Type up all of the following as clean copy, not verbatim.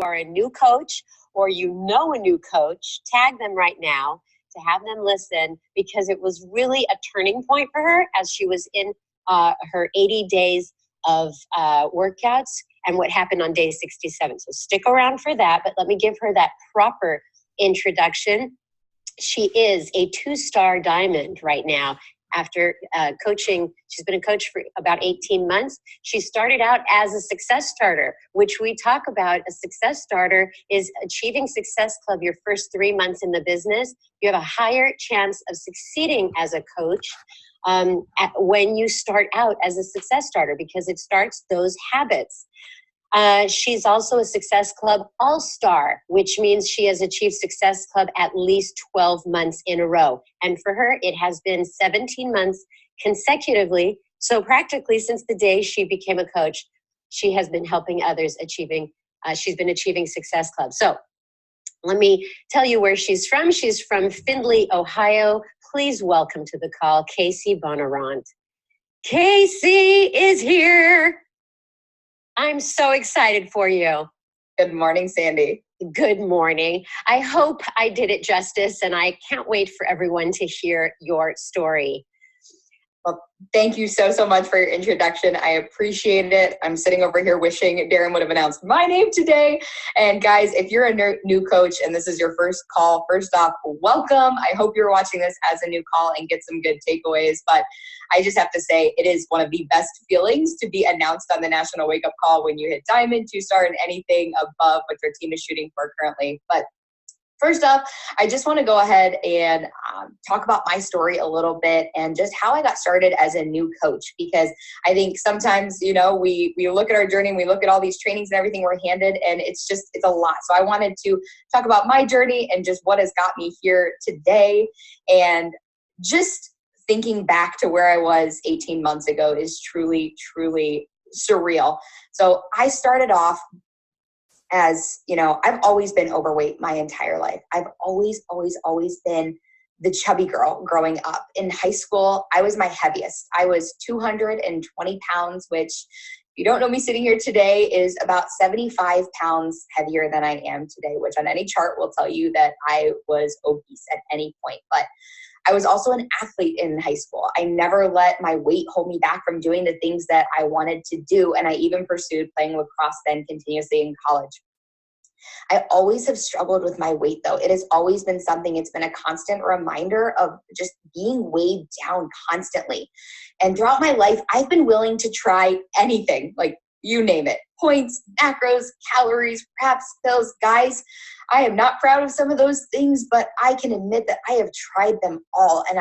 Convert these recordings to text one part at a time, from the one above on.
are a new coach or you know a new coach, tag them right now to have them listen, because it was really a turning point for her as she was in her 80 days of workouts and what happened on day 67. So stick around for that, but let me give her that proper introduction. She is a 2-star diamond right now. After coaching, she's been a coach for about 18 months. She started out as a success starter, which we talk about. A success starter is achieving Success Club your first 3 months in the business. You have a higher chance of succeeding as a coach when you start out as a success starter, because it starts those habits. She's also a Success Club All-Star, which means she has achieved Success Club at least 12 months in a row. And for her, it has been 17 months consecutively. So practically since the day she became a coach, she has been helping others she's been achieving Success Club. So let me tell you where she's from. She's from Findlay, Ohio. Please welcome to the call, Casey Bonarant. Casey is here. I'm so excited for you. Good morning, Sandy. Good morning. I hope I did it justice, and I can't wait for everyone to hear your story. Well, thank you so much for your introduction. I appreciate it. I'm sitting over here wishing Darren would have announced my name today. And guys, if you're a new coach and this is your first call, first off, welcome. I hope you're watching this as a new call and get some good takeaways. But I just have to say, it is one of the best feelings to be announced on the National Wake Up Call when you hit Diamond, 2-star, and anything above what your team is shooting for currently. But first up, I just want to go ahead and talk about my story a little bit and just how I got started as a new coach, because I think sometimes, we look at our journey and we look at all these trainings and everything we're handed, and it's a lot. So I wanted to talk about my journey and just what has got me here today. And just thinking back to where I was 18 months ago is truly, truly surreal. So I started off as, I've always been overweight my entire life. I've always been the chubby girl growing up. In high school, I was my heaviest. I was 220 pounds, which, if you don't know me sitting here today, is about 75 pounds heavier than I am today, which on any chart will tell you that I was obese at any point. But I was also an athlete in high school. I never let my weight hold me back from doing the things that I wanted to do. And I even pursued playing lacrosse then continuously in college. I always have struggled with my weight, though. It has always been something, it's been a constant reminder of just being weighed down constantly. And throughout my life, I've been willing to try anything, like you name it, points, macros, calories, perhaps pills. Guys, I am not proud of some of those things, but I can admit that I have tried them all. And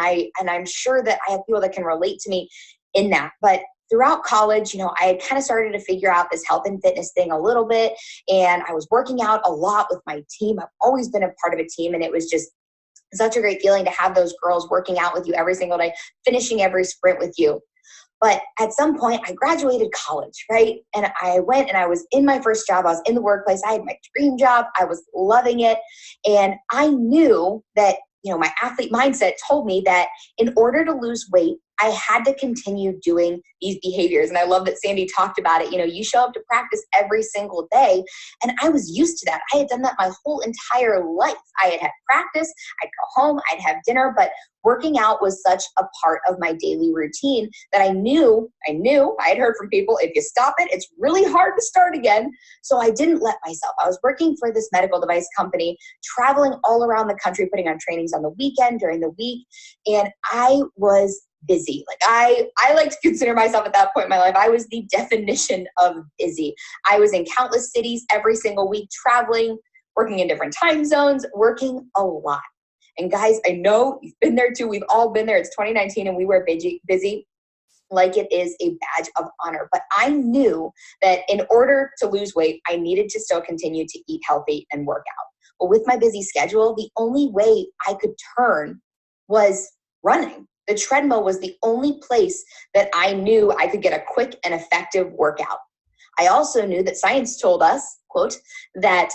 I'm sure that I have people that can relate to me in that. But throughout college, I had kind of started to figure out this health and fitness thing a little bit. And I was working out a lot with my team. I've always been a part of a team. And it was just such a great feeling to have those girls working out with you every single day, finishing every sprint with you. But at some point, I graduated college, right? And I went and I was in my first job. I was in the workplace. I had my dream job. I was loving it. And I knew that, my athlete mindset told me that in order to lose weight, I had to continue doing these behaviors. And I love that Sandy talked about it. You show up to practice every single day. And I was used to that. I had done that my whole entire life. I had practice. I'd go home. I'd have dinner. But working out was such a part of my daily routine that I knew I had heard from people, if you stop it, it's really hard to start again. So I didn't let myself. I was working for this medical device company, traveling all around the country, putting on trainings on the weekend, during the week. And I was busy. Like I like to consider myself at that point in my life, I was the definition of busy. I was in countless cities every single week, traveling, working in different time zones, working a lot. And guys, I know you've been there too. We've all been there. It's 2019 and we were busy like it is a badge of honor. But I knew that in order to lose weight, I needed to still continue to eat healthy and work out. But with my busy schedule, the only way I could turn was running. The treadmill was the only place that I knew I could get a quick and effective workout. I also knew that science told us, quote, that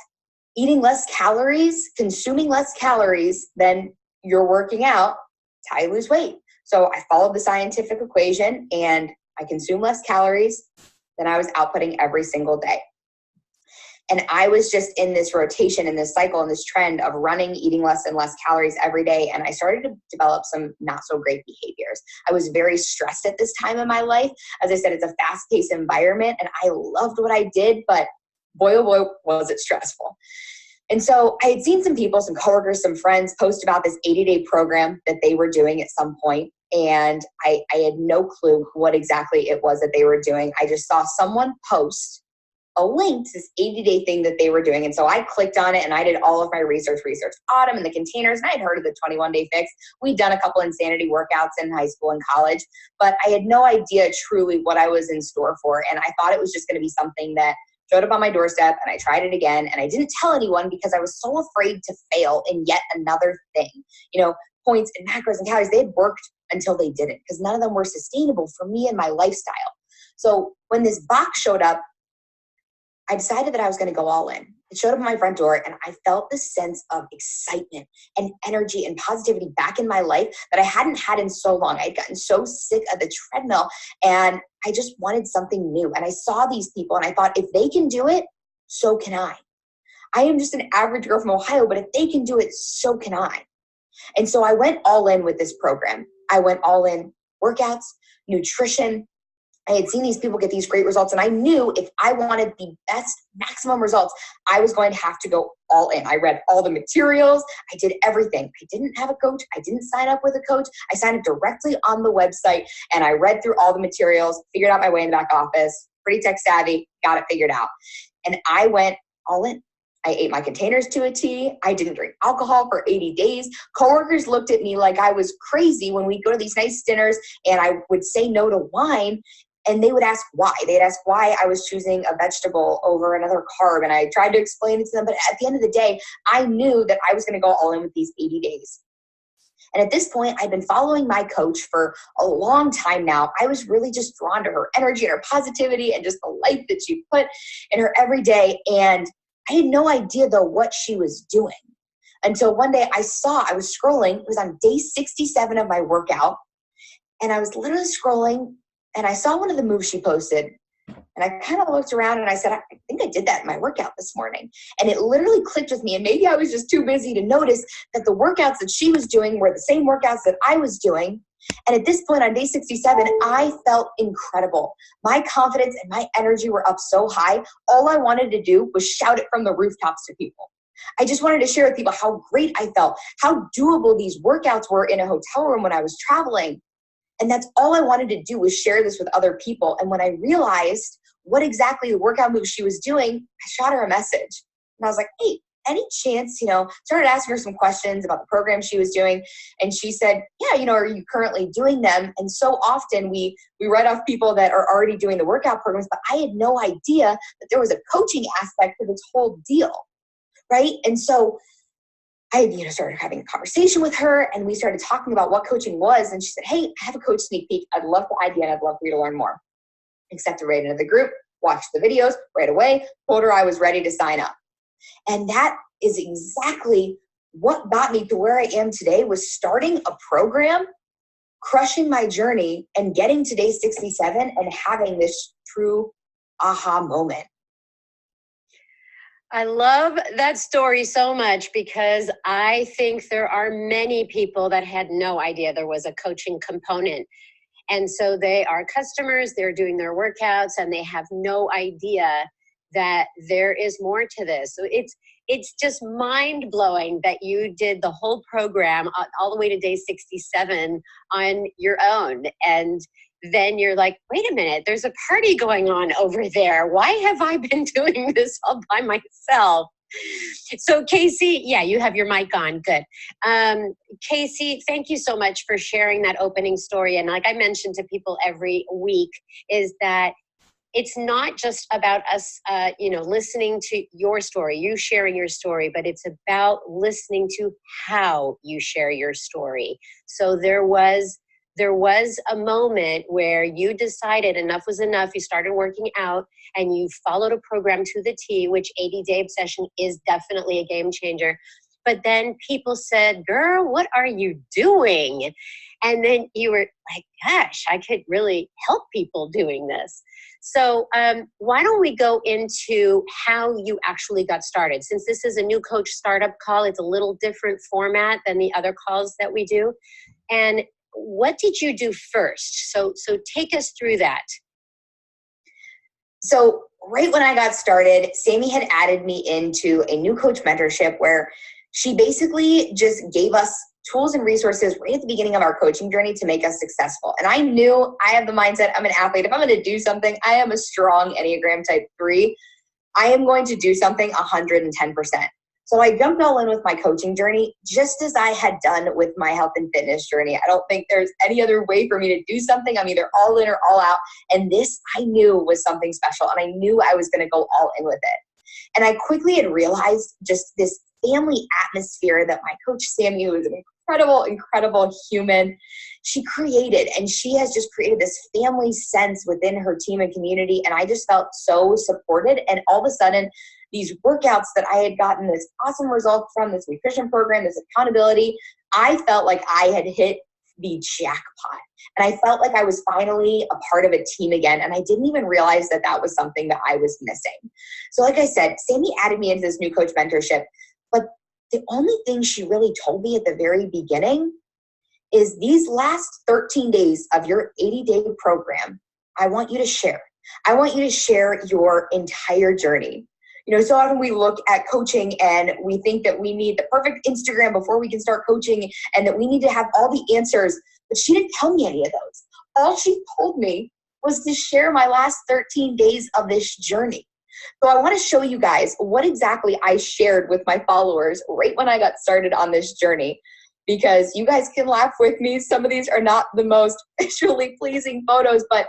eating less calories, consuming less calories than you're working out, it's how you lose weight. So I followed the scientific equation and I consumed less calories than I was outputting every single day. And I was just in this rotation, in this cycle, in this trend of running, eating less and less calories every day. And I started to develop some not so great behaviors. I was very stressed at this time in my life. As I said, it's a fast-paced environment and I loved what I did, but boy, oh boy, was it stressful. And so I had seen some people, some coworkers, some friends post about this 80-day program that they were doing at some point. And I had no clue what exactly it was that they were doing. I just saw someone post a link to this 80-day thing that they were doing. And so I clicked on it and I did all of my research Autumn and the containers. And I had heard of the 21-day fix. We'd done a couple insanity workouts in high school and college, but I had no idea truly what I was in store for. And I thought it was just going to be something that showed up on my doorstep, and I tried it again. And I didn't tell anyone because I was so afraid to fail in yet another thing. You know, points and macros and calories, they had worked until they didn't, because none of them were sustainable for me and my lifestyle. So when this box showed up, I decided that I was going to go all in. It showed up at my front door and I felt this sense of excitement and energy and positivity back in my life that I hadn't had in so long. I'd gotten so sick of the treadmill and I just wanted something new. And I saw these people and I thought, if they can do it, so can I. I am just an average girl from Ohio, but if they can do it, so can I. And so I went all in with this program. I went all in workouts, nutrition. I had seen these people get these great results, and I knew if I wanted the best maximum results, I was going to have to go all in. I read all the materials. I did everything. I didn't have a coach. I didn't sign up with a coach. I signed up directly on the website, and I read through all the materials, figured out my way in the back office, pretty tech savvy, got it figured out. And I went all in. I ate my containers to a T. I didn't drink alcohol for 80 days. Coworkers looked at me like I was crazy when we'd go to these nice dinners and I would say no to wine. And they would ask why. They'd ask why I was choosing a vegetable over another carb. And I tried to explain it to them. But at the end of the day, I knew that I was going to go all in with these 80 days. And at this point, I'd been following my coach for a long time now. I was really just drawn to her energy and her positivity and just the life that she put in her every day. And I had no idea, though, what she was doing. Until one day I was scrolling. It was on day 67 of my workout. And I was literally scrolling. And I saw one of the moves she posted, and I kind of looked around and I said, I think I did that in my workout this morning. And it literally clicked with me. And maybe I was just too busy to notice that the workouts that she was doing were the same workouts that I was doing. And at this point on day 67, I felt incredible. My confidence and my energy were up so high. All I wanted to do was shout it from the rooftops to people. I just wanted to share with people how great I felt, how doable these workouts were in a hotel room when I was traveling. And that's all I wanted to do was share this with other people. And when I realized what exactly the workout move she was doing, I shot her a message. And I was like, hey, any chance, started asking her some questions about the program she was doing. And she said, yeah, are you currently doing them? And so often we write off people that are already doing the workout programs, but I had no idea that there was a coaching aspect to this whole deal, right? And so I started having a conversation with her and we started talking about what coaching was. And she said, hey, I have a coach sneak peek. I'd love the idea and I'd love for you to learn more. Accepted right into the group, watched the videos right away, told her I was ready to sign up. And that is exactly what got me to where I am today, was starting a program, crushing my journey, and getting to day 67 and having this true aha moment. I love that story so much because I think there are many people that had no idea there was a coaching component. And so they are customers, they're doing their workouts, and they have no idea that there is more to this. So it's just mind-blowing that you did the whole program all the way to day 67 on your own. And then you're like, wait a minute, there's a party going on over there. Why have I been doing this all by myself? So Casey, yeah, you have your mic on. Good. Casey, thank you so much for sharing that opening story. And like I mentioned to people every week, is that it's not just about us, listening to your story, you sharing your story, but it's about listening to how you share your story. So there was a moment where you decided enough was enough. You started working out and you followed a program to the T, which 80-Day Obsession is definitely a game changer. But then people said, girl, what are you doing? And then you were like, gosh, I could really help people doing this. So why don't we go into how you actually got started? Since this is a new coach startup call, it's a little different format than the other calls that we do. And what did you do first? So take us through that. So right when I got started, Sammy had added me into a new coach mentorship where she basically just gave us tools and resources right at the beginning of our coaching journey to make us successful. And I knew I have the mindset, I'm an athlete. If I'm going to do something, I am a strong Enneagram type 3. I am going to do something 110%. So I jumped all in with my coaching journey, just as I had done with my health and fitness journey. I don't think there's any other way for me to do something. I'm either all in or all out. And this I knew was something special. And I knew I was going to go all in with it. And I quickly had realized just this family atmosphere that my coach, Sammy, who is an incredible human, she created. And she has just created this family sense within her team and community. And I just felt so supported. And all of a sudden, these workouts that I had gotten this awesome result from, this nutrition program, this accountability, I felt like I had hit the jackpot. And I felt like I was finally a part of a team again. And I didn't even realize that that was something that I was missing. So like I said, Sammy added me into this new coach mentorship. But the only thing she really told me at the very beginning is these last 13 days of your 80-day program, I want you to share. I want you to share your entire journey. You know, so often we look at coaching and we think that we need the perfect Instagram before we can start coaching and that we need to have all the answers, but she didn't tell me any of those. All she told me was to share my last 13 days of this journey. So I want to show you guys what exactly I shared with my followers right when I got started on this journey, because you guys can laugh with me. Some of these are not the most visually pleasing photos, but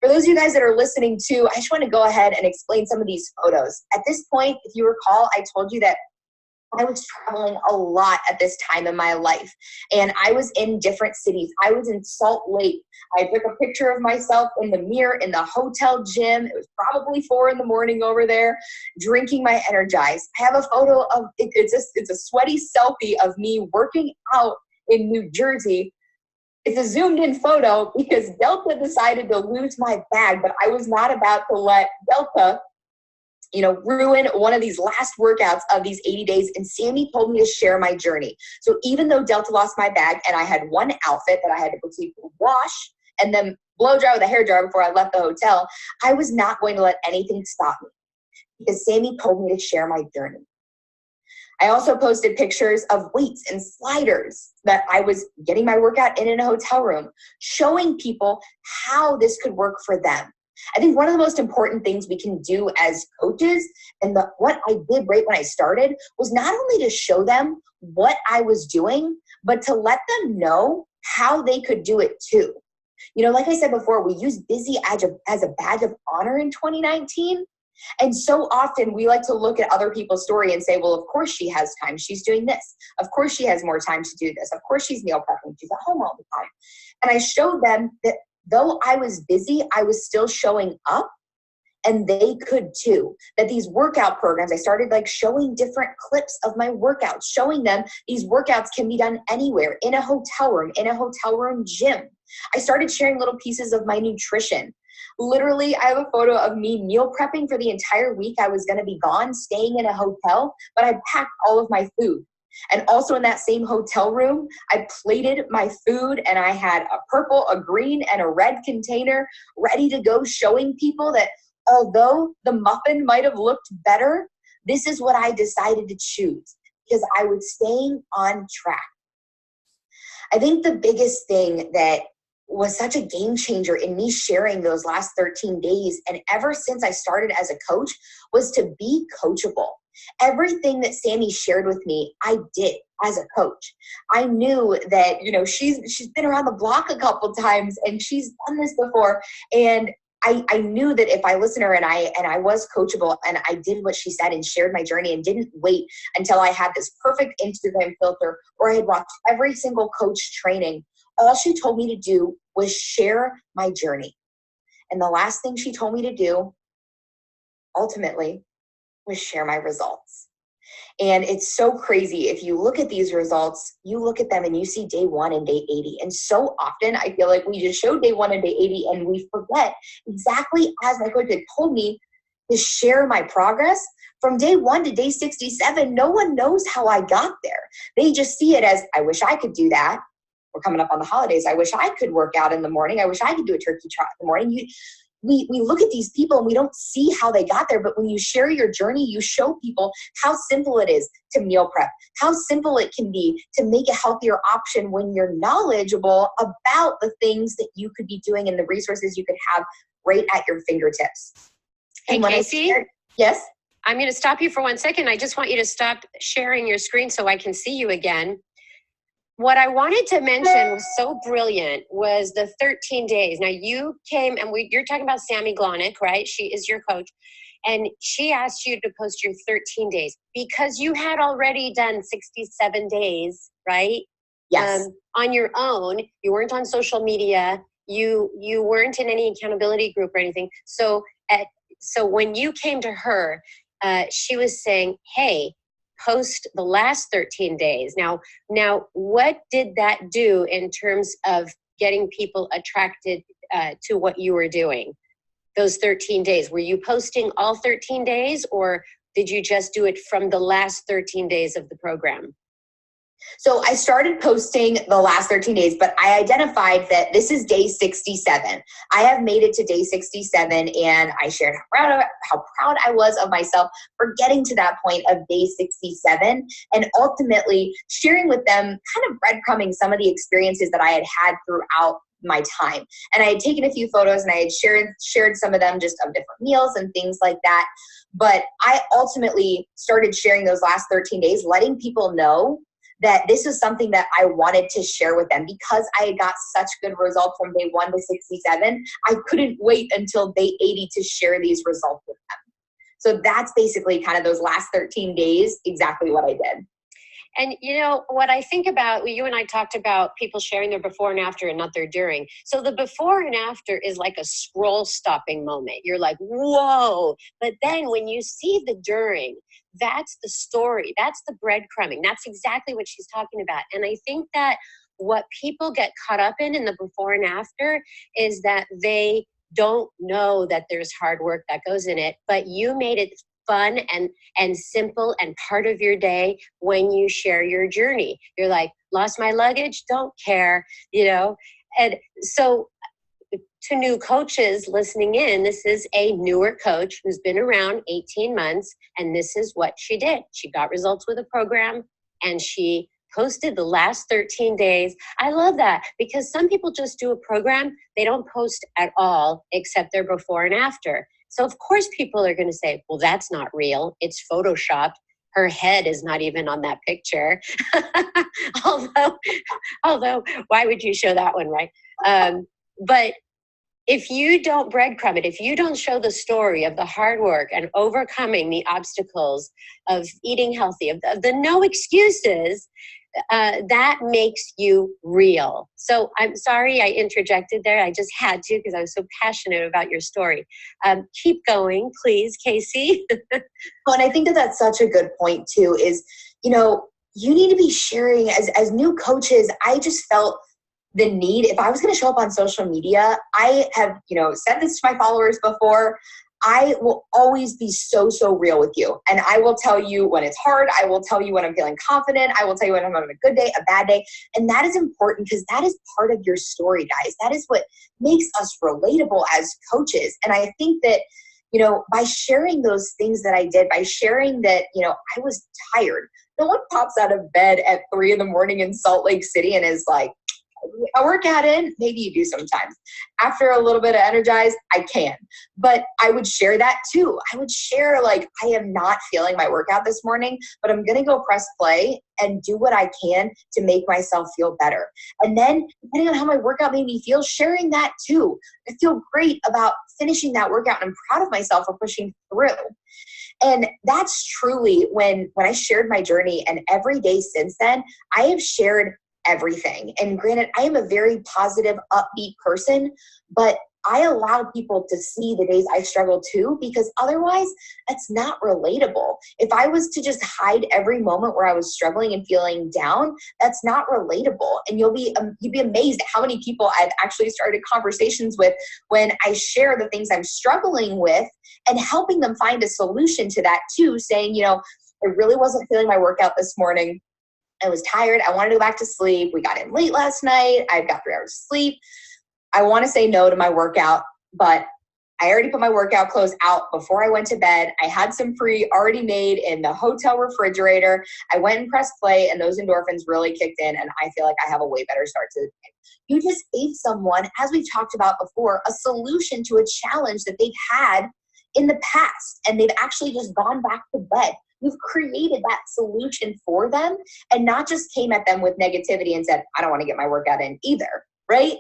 for those of you guys that are listening too, I just want to go ahead and explain some of these photos. At this point, if you recall, I told you that I was traveling a lot at this time in my life, and I was in different cities. I was in Salt Lake. I took a picture of myself in the mirror in the hotel gym. It was probably 4 a.m. over there, drinking my Energize. I have a photo of it's a sweaty selfie of me working out in New Jersey. It's a zoomed in photo because Delta decided to lose my bag, but I was not about to let Delta ruin one of these last workouts of these 80 days. And Sammy told me to share my journey. So even though Delta lost my bag and I had one outfit that I had to proceed to wash and then blow dry with a hairdryer before I left the hotel, I was not going to let anything stop me because Sammy told me to share my journey. I also posted pictures of weights and sliders that I was getting my workout in a hotel room, showing people how this could work for them. I think one of the most important things we can do as coaches, and what I did right when I started, was not only to show them what I was doing, but to let them know how they could do it too. You know, like I said before, we use busy as a badge of honor in 2019. And so often we like to look at other people's story and say, well, of course she has time. She's doing this. Of course she has more time to do this. Of course she's meal prepping. She's at home all the time. And I showed them that though I was busy, I was still showing up, and they could too. That these workout programs, I started showing different clips of my workouts, showing them these workouts can be done anywhere, in a hotel room gym. I started sharing little pieces of my nutrition. Literally, I have a photo of me meal prepping for the entire week I was going to be gone, staying in a hotel, but I packed all of my food. And also in that same hotel room, I plated my food and I had a purple, a green, and a red container ready to go, showing people that although the muffin might have looked better, this is what I decided to choose because I was staying on track. I think the biggest thing that was such a game changer in me sharing those last 13 days, and ever since I started as a coach, was to be coachable. Everything that Sammy shared with me, I did as a coach. I knew that, she's been around the block a couple times and she's done this before. And I knew that if I listened to her and I was coachable and I did what she said and shared my journey and didn't wait until I had this perfect Instagram filter or I had watched every single coach training, all she told me to do was share my journey. And the last thing she told me to do, ultimately, was share my results. And it's so crazy. If you look at these results, you look at them and you see day 1 and day 80. And so often I feel like we just show day 1 and day 80 and we forget exactly as my coach had told me to share my progress. From day 1 to day 67, no one knows how I got there. They just see it as, I wish I could do that. We're coming up on the holidays. I wish I could work out in the morning. I wish I could do a turkey trot in the morning. We look at these people and we don't see how they got there, but when you share your journey, you show people how simple it is to meal prep, how simple it can be to make a healthier option when you're knowledgeable about the things that you could be doing and the resources you could have right at your fingertips. Hey, and when Casey? Yes? I'm going to stop you for 1 second. I just want you to stop sharing your screen so I can see you again. What I wanted to mention was so brilliant was the 13 days. Now you came and you're talking about Sammy Glonick, right? She is your coach. And she asked you to post your 13 days because you had already done 67 days, right? Yes. On your own. You weren't on social media. You weren't in any accountability group or anything. So when you came to her, she was saying, hey, post the last 13 days. Now, what did that do in terms of getting people attracted to what you were doing? Those 13 days, were you posting all 13 days or did you just do it from the last 13 days of the program? So I started posting the last 13 days, but I identified that this is day 67. I have made it to day 67 and I shared how proud I was of myself for getting to that point of day 67 and ultimately sharing with them kind of breadcrumbing some of the experiences that I had had throughout my time. And I had taken a few photos and I had shared some of them just of different meals and things like that. But I ultimately started sharing those last 13 days, letting people know that this is something that I wanted to share with them because I had got such good results from day 1 to 67. I couldn't wait until day 80 to share these results with them. So that's basically kind of those last 13 days, exactly what I did. And you know, what I think about, you and I talked about people sharing their before and after and not their during. So the before and after is like a scroll stopping moment. You're like, whoa. But then when you see the during, that's the story. That's the breadcrumbing. That's exactly what she's talking about. And I think that what people get caught up in the before and after is that they don't know that there's hard work that goes in it, but you made it fun and simple and part of your day when you share your journey. You're like, lost my luggage, don't care, you know? And so to new coaches listening in, this is a newer coach who's been around 18 months, and this is what she did. She got results with a program, and she posted the last 13 days. I love that because some people just do a program. They don't post at all except their before and after. So of course people are going to say, well, that's not real. It's Photoshopped. Her head is not even on that picture. although, why would you show that one, right? But if you don't breadcrumb it, if you don't show the story of the hard work and overcoming the obstacles of eating healthy, of the no excuses, that makes you real. So I'm sorry I interjected there. I just had to because I was so passionate about your story. Keep going, please, Casey. Well, and I think that that's such a good point too, is, you know, you need to be sharing as new coaches. I just felt the need, if I was going to show up on social media, I have, said this to my followers before, I will always be so real with you. And I will tell you when it's hard. I will tell you when I'm feeling confident. I will tell you when I'm having a good day, a bad day. And that is important because that is part of your story, guys. That is what makes us relatable as coaches. And I think that, by sharing those things that I did, by sharing that, I was tired. No one pops out of bed at 3 a.m. in Salt Lake City and is like, a workout in, maybe you do sometimes. After a little bit of energized, I can. But I would share that too. I would share I am not feeling my workout this morning, but I'm going to go press play and do what I can to make myself feel better. And then depending on how my workout made me feel, sharing that too. I feel great about finishing that workout and I'm proud of myself for pushing through. And that's truly when I shared my journey, and every day since then, I have shared everything. And granted, I am a very positive, upbeat person, but I allow people to see the days I struggle too, because otherwise that's not relatable. If I was to just hide every moment where I was struggling and feeling down, that's not relatable. And you'd be amazed at how many people I've actually started conversations with when I share the things I'm struggling with and helping them find a solution to that too, saying, I really wasn't feeling my workout this morning. I was tired. I wanted to go back to sleep. We got in late last night. I've got 3 hours of sleep. I want to say no to my workout, but I already put my workout clothes out before I went to bed. I had some free already made in the hotel refrigerator. I went and pressed play, and those endorphins really kicked in, and I feel like I have a way better start to the day. You just gave someone, as we've talked about before, a solution to a challenge that they've had in the past, and they've actually just gone back to bed. You've created that solution for them and not just came at them with negativity and said, I don't want to get my workout in either, right?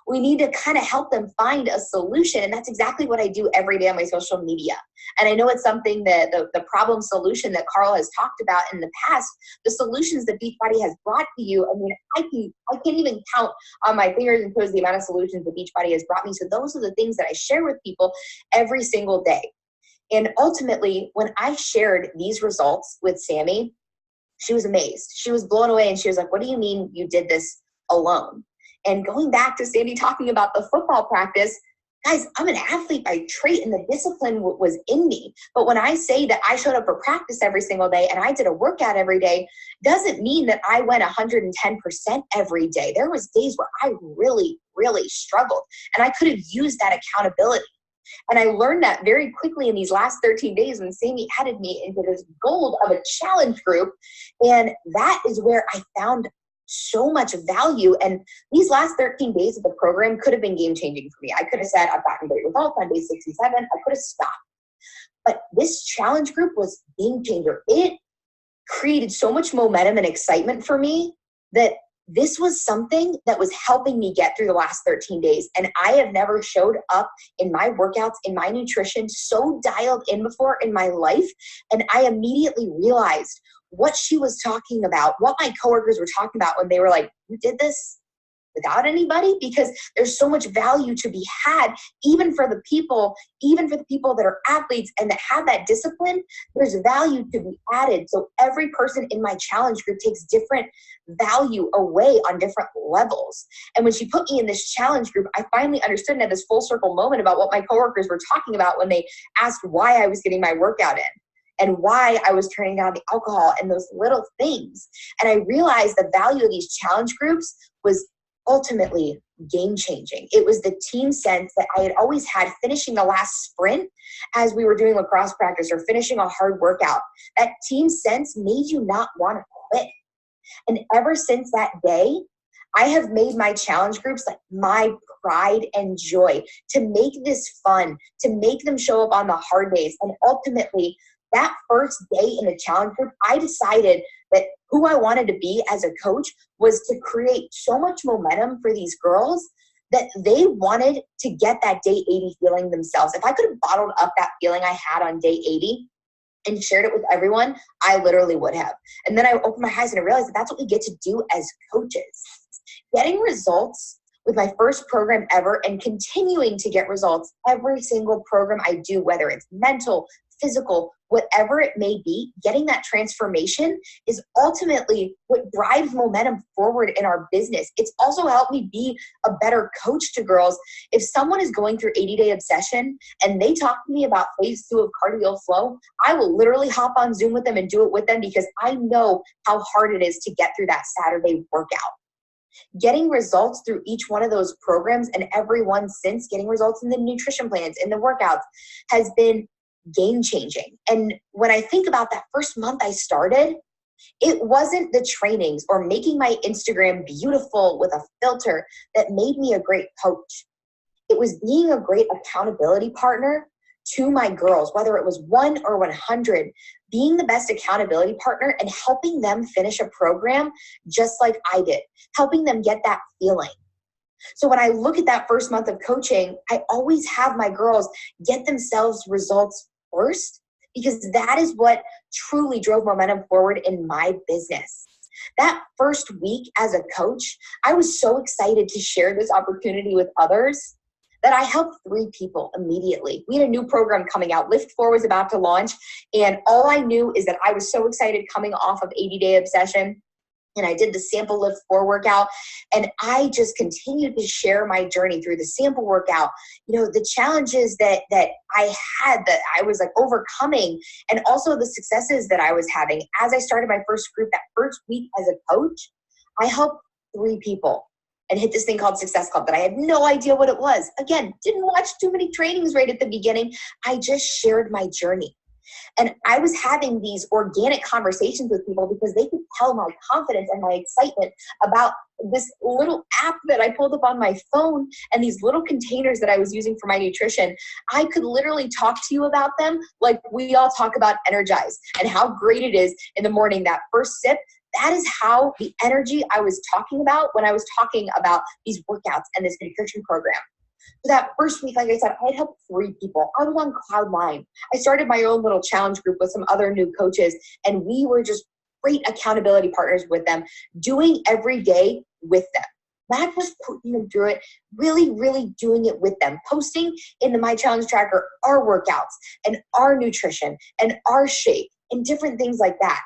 We need to kind of help them find a solution. And that's exactly what I do every day on my social media. And I know it's something that the problem solution that Carl has talked about in the past, the solutions that Beachbody has brought to you. I mean, I can't even count on my fingers and toes the amount of solutions that Beachbody has brought me. So those are the things that I share with people every single day. And ultimately, when I shared these results with Sammy, she was amazed. She was blown away. And she was like, what do you mean you did this alone? And going back to Sandy talking about the football practice, guys, I'm an athlete by trait and the discipline was in me. But when I say that I showed up for practice every single day and I did a workout every day, doesn't mean that I went 110% every day. There was days where I really, really struggled, and I could have used that accountability. And I learned that very quickly in these last 13 days when Sammy added me into this gold of a challenge group. And that is where I found so much value. And these last 13 days of the program could have been game changing for me. I could have said, I've gotten great results on day 67. I could have stopped. But this challenge group was game changer. It created so much momentum and excitement for me that this was something that was helping me get through the last 13 days. And I have never showed up in my workouts, in my nutrition, so dialed in before in my life. And I immediately realized what she was talking about, what my coworkers were talking about when they were like, you did this without anybody? Because there's so much value to be had, even for the people that are athletes and that have that discipline. There's value to be added. So every person in my challenge group takes different value away on different levels. And when she put me in this challenge group, I finally understood and had this full circle moment about what my coworkers were talking about when they asked why I was getting my workout in and why I was turning down the alcohol and those little things. And I realized the value of these challenge groups was ultimately game changing. It was the team sense that I had always had finishing the last sprint as we were doing lacrosse practice or finishing a hard workout. That team sense made you not want to quit. And ever since that day, I have made my challenge groups like my pride and joy to make this fun, to make them show up on the hard days. And ultimately, that first day in the challenge group, I decided that who I wanted to be as a coach was to create so much momentum for these girls that they wanted to get that day 80 feeling themselves. If I could have bottled up that feeling I had on day 80 and shared it with everyone, I literally would have. And then I opened my eyes and I realized that that's what we get to do as coaches. Getting results with my first program ever and continuing to get results every single program I do, whether it's mental, physical, whatever it may be, getting that transformation is ultimately what drives momentum forward in our business. It's also helped me be a better coach to girls. If someone is going through 80-day obsession and they talk to me about phase 2 of cardio flow, I will literally hop on Zoom with them and do it with them because I know how hard it is to get through that Saturday workout. Getting results through each one of those programs and every one since, getting results in the nutrition plans, in the workouts, has been game changing. And when I think about that first month I started, it wasn't the trainings or making my Instagram beautiful with a filter that made me a great coach. It was being a great accountability partner to my girls, whether it was 1 or 100, being the best accountability partner and helping them finish a program just like I did, helping them get that feeling. So when I look at that first month of coaching, I always have my girls get themselves results first, because that is what truly drove momentum forward in my business. That first week as a coach, I was so excited to share this opportunity with others that I helped 3 people immediately. We had a new program coming out. Lift 4 was about to launch. And all I knew is that I was so excited coming off of 80-day obsession. And I did the sample Lift 4 workout. And I just continued to share my journey through the sample workout, the challenges that I had, that I was like overcoming, and also the successes that I was having. As I started my first group, that first week as a coach, I helped 3 people and hit this thing called Success Club that I had no idea what it was. Again, didn't watch too many trainings right at the beginning. I just shared my journey. And I was having these organic conversations with people because they could tell my confidence and my excitement about this little app that I pulled up on my phone and these little containers that I was using for my nutrition. I could literally talk to you about them like we all talk about Energize and how great it is in the morning, that first sip. That is how the energy I was talking about when I was talking about these workouts and this nutrition program. So that first week, like I said, I had helped 3 people. I was on cloud nine. I started my own little challenge group with some other new coaches, and we were just great accountability partners with them, doing every day with them. Not just putting them through it, really, really doing it with them. Posting in the My Challenge Tracker our workouts and our nutrition and our shake and different things like that.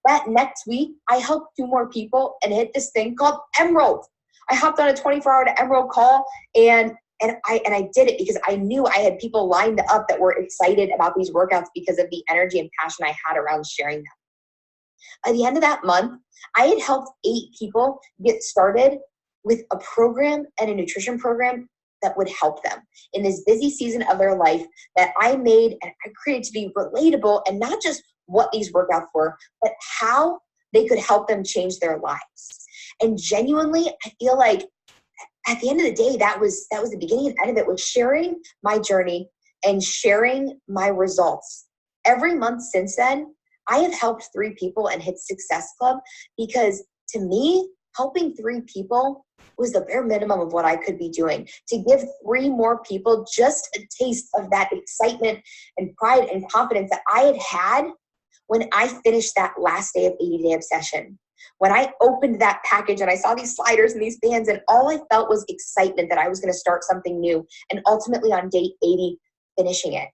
That next week, I helped 2 more people and hit this thing called Emerald. I hopped on a 24-hour Emerald call and I did it because I knew I had people lined up that were excited about these workouts because of the energy and passion I had around sharing them. By the end of that month, I had helped 8 people get started with a program and a nutrition program that would help them in this busy season of their life that I made and I created to be relatable, and not just what these workouts were, but how they could help them change their lives. And genuinely, I feel like at the end of the day, that was the beginning and end of it, was sharing my journey and sharing my results. Every month since then, I have helped 3 people and hit Success Club because to me, helping 3 people was the bare minimum of what I could be doing. To give 3 more people just a taste of that excitement and pride and confidence that I had when I finished that last day of 80-day obsession. When I opened that package and I saw these sliders and these bands, and all I felt was excitement that I was going to start something new, and ultimately on day 80, finishing it.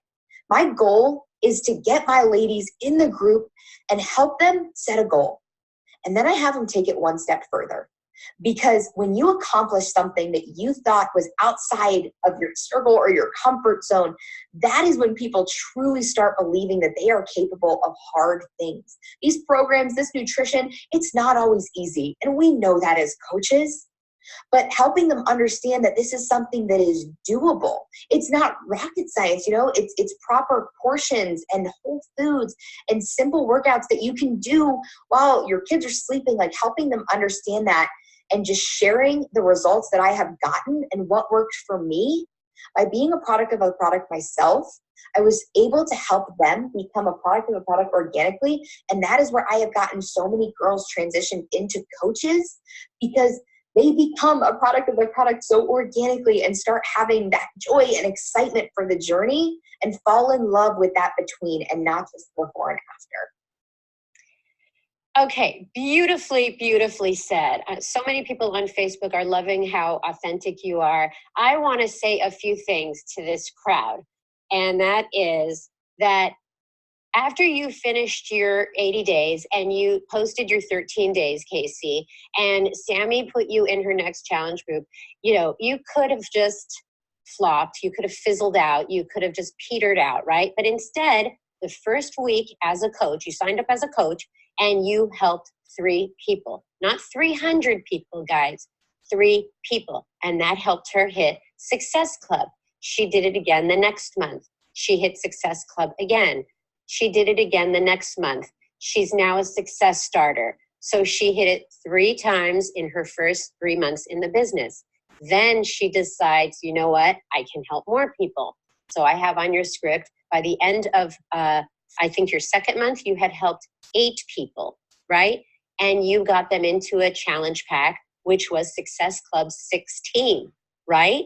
My goal is to get my ladies in the group and help them set a goal. And then I have them take it one step further. Because when you accomplish something that you thought was outside of your circle or your comfort zone, that is when people truly start believing that they are capable of hard things. These programs, this nutrition, it's not always easy. And we know that as coaches. But helping them understand that this is something that is doable. It's not rocket science, it's proper portions and whole foods and simple workouts that you can do while your kids are sleeping, like helping them understand that and just sharing the results that I have gotten and what worked for me. By being a product of a product myself, I was able to help them become a product of a product organically. And that is where I have gotten so many girls transitioned into coaches, because they become a product of their product so organically and start having that joy and excitement for the journey and fall in love with that between, and not just before and after. Okay, beautifully, beautifully said. So many people on Facebook are loving how authentic you are. I want to say a few things to this crowd, and that is that after you finished your 80 days and you posted your 13 days, Casey, and Sammy put you in her next challenge group, you could have just flopped, you could have fizzled out, you could have just petered out, right? But instead, the first week as a coach, you signed up as a coach and you helped 3 people, not 300 people, guys, 3 people. And that helped her hit Success Club. She did it again the next month. She hit Success Club again. She did it again the next month. She's now a success starter. So she hit it 3 times in her first 3 months in the business. Then she decides, you know what? I can help more people. So I have on your script, by the end of, I think your second month, you had helped 8 people, right? And you got them into a challenge pack, which was Success Club 16, right?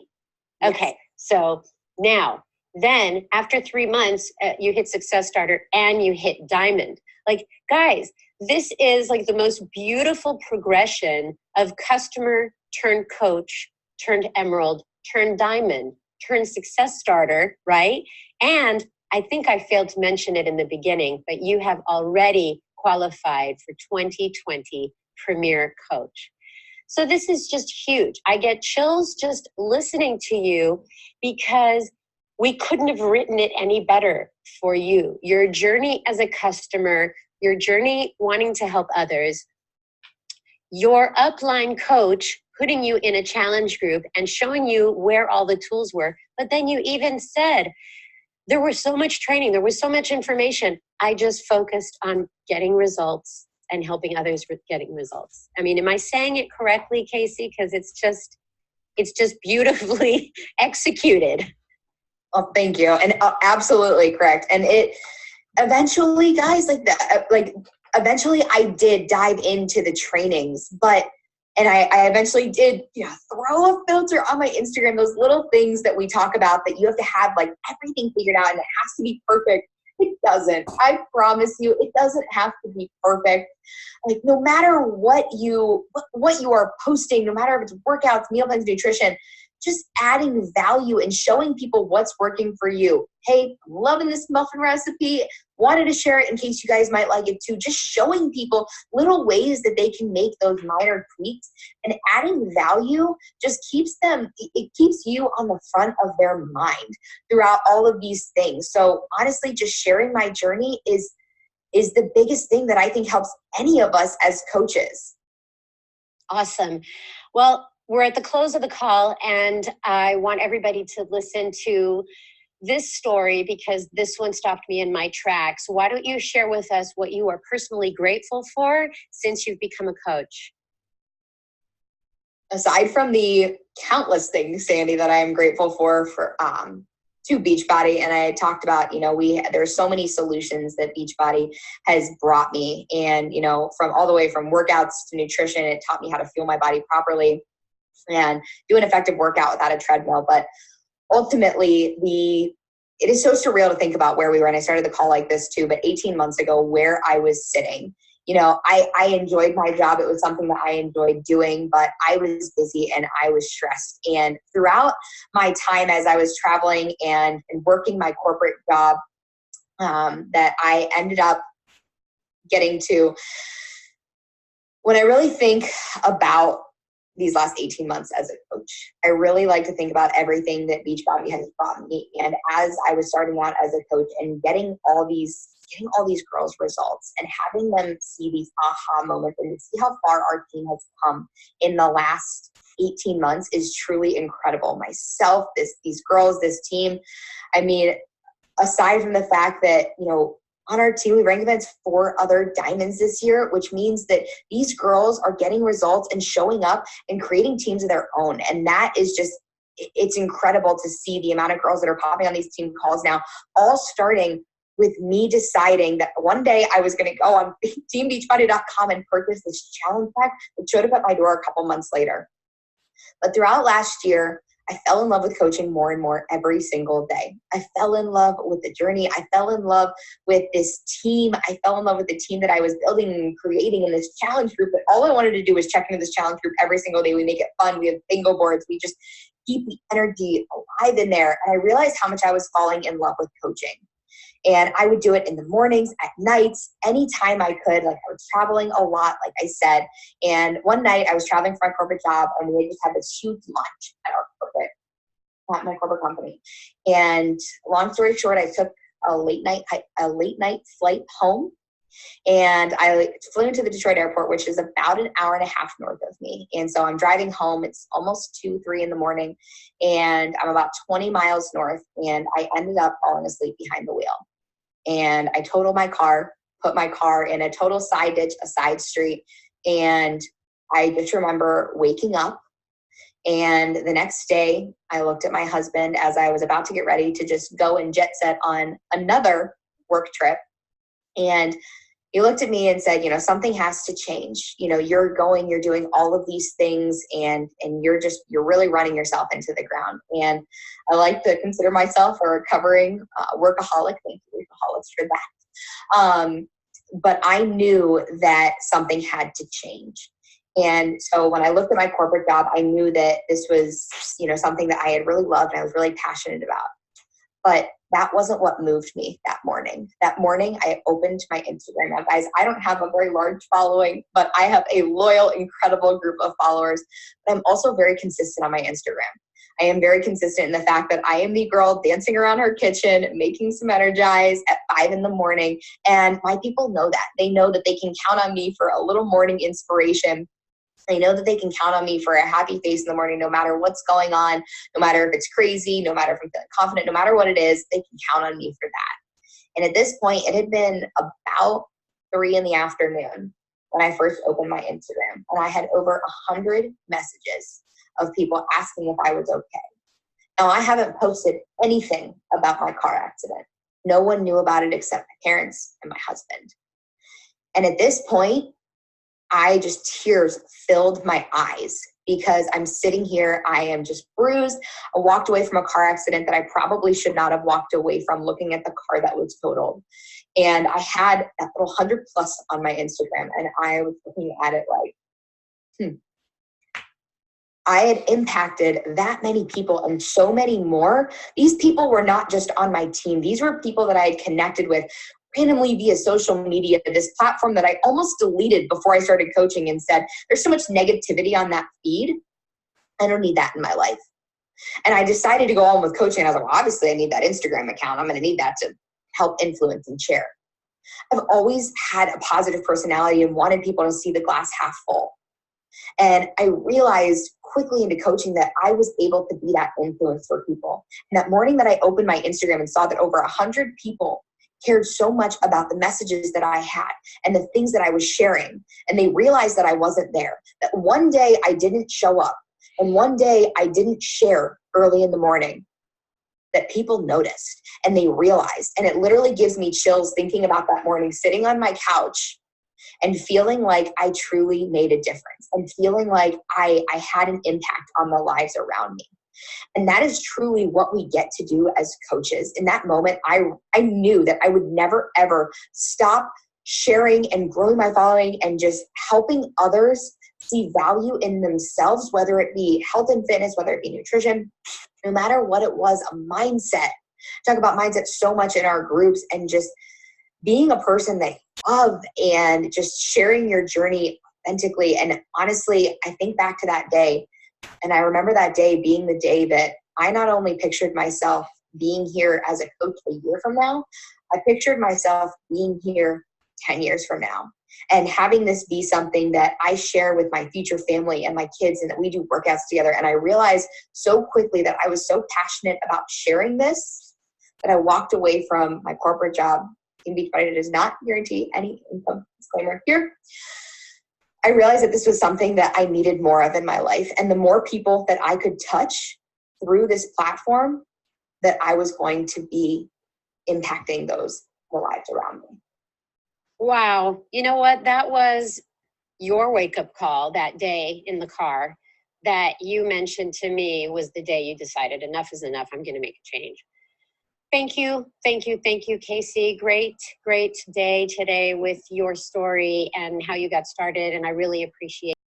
Yes. Okay, so now, then after 3 months, you hit Success Starter and you hit Diamond. Like, guys, this is like the most beautiful progression of customer turned coach, turned Emerald, turned Diamond. turned success starter, right? And I think I failed to mention it in the beginning, but you have already qualified for 2020 Premier Coach. So this is just huge. I get chills just listening to you because we couldn't have written it any better for you. Your journey as a customer, your journey wanting to help others, your upline coach putting you in a challenge group and showing you where all the tools were. But then you even said, there was so much training, there was so much information. I just focused on getting results and helping others with getting results. I mean, am I saying it correctly, Casey? Because it's just beautifully executed. Oh, thank you. And absolutely correct. And it eventually, guys, eventually I did dive into the trainings, and I eventually did throw a filter on my Instagram, those little things that we talk about that you have to have like everything figured out and it has to be perfect. It doesn't. I promise you, it doesn't have to be perfect. Like no matter what you are posting, no matter if it's workouts, meal plans, nutrition, just adding value and showing people what's working for you. Hey, I'm loving this muffin recipe. Wanted to share it in case you guys might like it too. Just showing people little ways that they can make those minor tweaks, and adding value just keeps you on the front of their mind throughout all of these things. So honestly, just sharing my journey is the biggest thing that I think helps any of us as coaches. Awesome. Well, we're at the close of the call, and I want everybody to listen to this story because this one stopped me in my tracks. Why don't you share with us what you are personally grateful for since you've become a coach? Aside from the countless things, Sandy, that I am grateful for to Beachbody, and I talked about, there's so many solutions that Beachbody has brought me, and from all the way from workouts to nutrition, it taught me how to fuel my body properly and do an effective workout without a treadmill. But ultimately, it is so surreal to think about where we were, and I started the call like this too, but 18 months ago, where I was sitting. I enjoyed my job. It was something that I enjoyed doing, but I was busy and I was stressed. And throughout my time as I was traveling and working my corporate job, that I ended up getting to, when I really think about these last 18 months as a coach, I really like to think about everything that Beachbody has brought me. And as I was starting out as a coach and getting all these girls results and having them see these aha moments and see how far our team has come in the last 18 months is truly incredible. Myself, these girls, this team. I mean, aside from the fact that, on our team, we ranked against 4 other diamonds this year, which means that these girls are getting results and showing up and creating teams of their own. And that is just, it's incredible to see the amount of girls that are popping on these team calls now, all starting with me deciding that one day I was going to go on teambeachbody.com and purchase this challenge pack that showed up at my door a couple months later. But throughout last year, I fell in love with coaching more and more every single day. I fell in love with the journey. I fell in love with this team. I fell in love with the team that I was building and creating in this challenge group. But all I wanted to do was check into this challenge group every single day. We make it fun. We have bingo boards. We just keep the energy alive in there. And I realized how much I was falling in love with coaching. And I would do it in the mornings, at nights, anytime I could. Like I was traveling a lot, like I said. And one night I was traveling for my corporate job, and we just had this huge lunch at my corporate company. And long story short, I took a late night flight home, and I flew into the Detroit airport, which is about an hour and a half north of me. And so I'm driving home. It's almost 2-3 in the morning, and I'm about 20 miles north. And I ended up falling asleep behind the wheel. And I totaled my car, put my car in a total side ditch, a side street. And I just remember waking up. And the next day, I looked at my husband as I was about to get ready to just go and jet set on another work trip. And he looked at me and said, something has to change. You're doing all of these things, and you're really running yourself into the ground. And I like to consider myself a recovering workaholic. Thank you, workaholics, for that. But I knew that something had to change. And so when I looked at my corporate job, I knew that this was, something that I had really loved and I was really passionate about. But that wasn't what moved me that morning. That morning, I opened my Instagram. Now, guys, I don't have a very large following, but I have a loyal, incredible group of followers. But I'm also very consistent on my Instagram. I am very consistent in the fact that I am the girl dancing around her kitchen, making some Energize at 5 a.m. And my people know that. They know that they can count on me for a little morning inspiration. They know that they can count on me for a happy face in the morning, no matter what's going on, no matter if it's crazy, no matter if I'm feeling confident, no matter what it is, they can count on me for that. And at this point, it had been about 3 p.m. when I first opened my Instagram. And I had over 100 messages of people asking if I was okay. Now, I haven't posted anything about my car accident. No one knew about it except my parents and my husband. And at this point, tears filled my eyes because I'm sitting here, I am just bruised. I walked away from a car accident that I probably should not have walked away from, looking at the car that was totaled. And I had that little 100+ on my Instagram, and I was looking at it like, I had impacted that many people and so many more. These people were not just on my team. These were people that I had connected with randomly via social media, this platform that I almost deleted before I started coaching and said, there's so much negativity on that feed. I don't need that in my life. And I decided to go on with coaching. I was like, well, obviously I need that Instagram account. I'm going to need that to help influence and share. I've always had a positive personality and wanted people to see the glass half full. And I realized quickly into coaching that I was able to be that influence for people. And that morning that I opened my Instagram and saw that over 100 people cared so much about the messages that I had and the things that I was sharing. And they realized that I wasn't there. That one day I didn't show up and one day I didn't share early in the morning, that people noticed and they realized. And it literally gives me chills thinking about that morning, sitting on my couch and feeling like I truly made a difference and feeling like I had an impact on the lives around me. And that is truly what we get to do as coaches. In that moment, I knew that I would never, ever stop sharing and growing my following and just helping others see value in themselves, whether it be health and fitness, whether it be nutrition, no matter what it was, a mindset. Talk about mindset so much in our groups, and just being a person that you love and just sharing your journey authentically. And honestly, I think back to that day, and I remember that day being the day that I not only pictured myself being here as a coach a year from now, I pictured myself being here 10 years from now and having this be something that I share with my future family and my kids, and that we do workouts together. And I realized so quickly that I was so passionate about sharing this that I walked away from my corporate job. Team Beachbody does not guarantee any income, disclaimer here. I realized that this was something that I needed more of in my life. And the more people that I could touch through this platform, that I was going to be impacting the lives around me. Wow. You know what? That was your wake-up call that day in the car that you mentioned to me was the day you decided enough is enough. I'm going to make a change. Thank you, Casey. Great day today with your story and how you got started. And I really appreciate